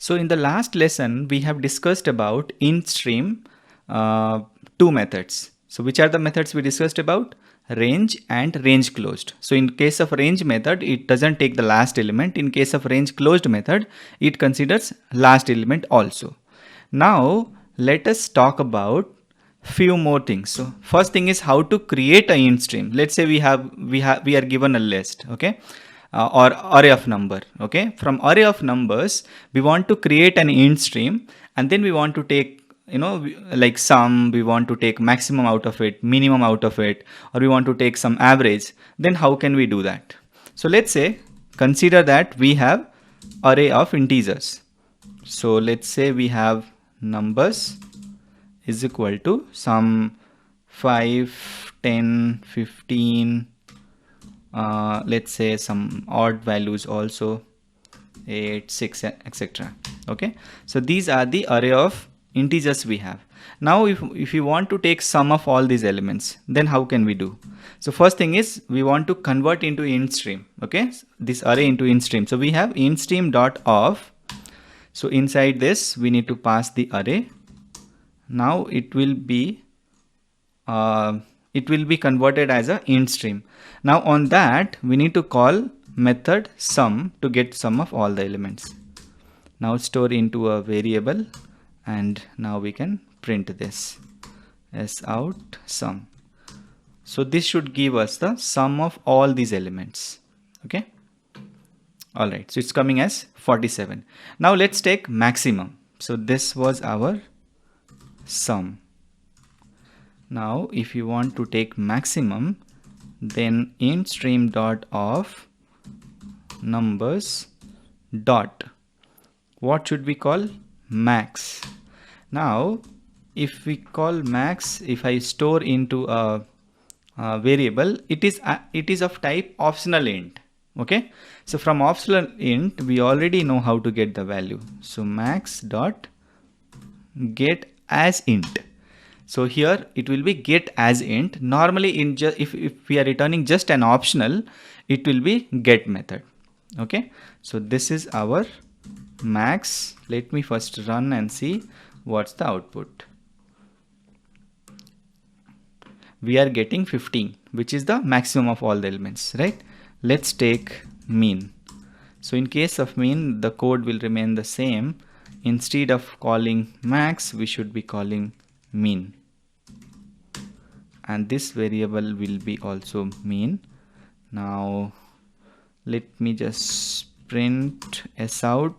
So in the last lesson, we have discussed about int stream two methods. So which are the methods we discussed about? Range and range closed. So in case of range method, it doesn't take the last element. In case of range closed method, it considers last element also. Now let us talk about few more things. So first thing is how to create a int stream. Let's say we are given a list, okay, or array of number. Okay, from array of numbers we want to create an int stream, and then we want to take, like sum, we want to take maximum out of it, minimum out of it, or we want to take some average. Then how can we do that? So let's say, consider that we have array of integers. So let's say we have numbers is equal to some 5, 10, 15, let's say some odd values also, 8, 6, etc. Okay, so these are the array of integers we have. Now if you want to take sum of all these elements, then how can we do? So first thing is we want to convert into int stream, okay, this array into int stream. So we have int stream dot of. So inside this we need to pass the array. Now it will be converted as a int stream. Now on that we need to call method sum to get sum of all the elements. Now store into a variable, and now we can print this as out sum. So this should give us the sum of all these elements. Okay, all right, so it's coming as 47. Now let's take maximum. So this was our sum. Now if you want to take maximum, then int stream dot of numbers dot, what should we call? Max. Now if we call max, if I store into a variable, it is of type optional int. Okay, so from optional int we already know how to get the value. So max dot get as int. So here it will be get as int. Normally if we are returning just an optional, it will be get method. Okay, so this is our max. Let me first run and see what's the output. We are getting 15, which is the maximum of all the elements, right? Let's take mean. So in case of mean, the code will remain the same. Instead of calling max, we should be calling mean, and this variable will be also mean. Now let me just print s out,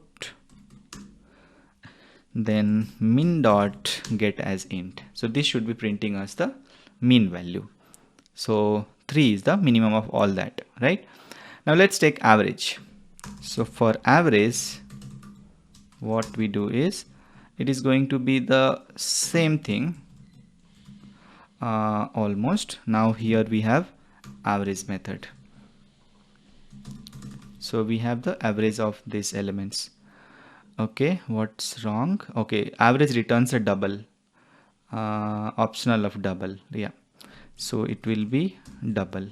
then min dot get as int. So this should be printing us the mean value. So 3 is the minimum of all that, right? Now let's take average. So for average, what we do is, it is going to be the same thing almost. Now here we have average method. So we have the average of these elements. Okay, what's wrong? Okay, average returns a double, optional of double. Yeah, so it will be double.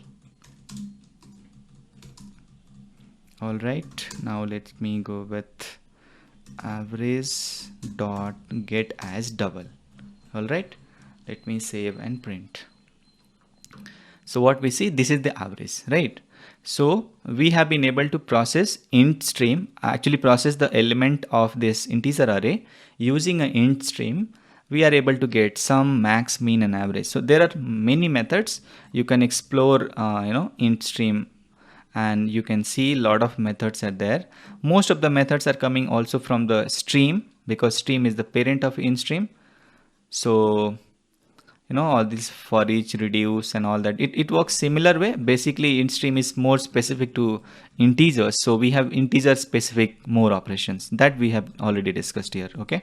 All right, now let me go with average dot get as double. All right, let me save and print. So what we see, this is the average, right? So we have been able to process int stream, actually process the element of this integer array using an int stream. We are able to get sum, max, mean, and average. So there are many methods you can explore, int stream, and you can see a lot of methods are there. Most of the methods are coming also from the stream, because stream is the parent of int stream. So all these for each, reduce, and all that, it works similar way. Basically int stream is more specific to integers, so we have integer specific more operations that we have already discussed here. Okay.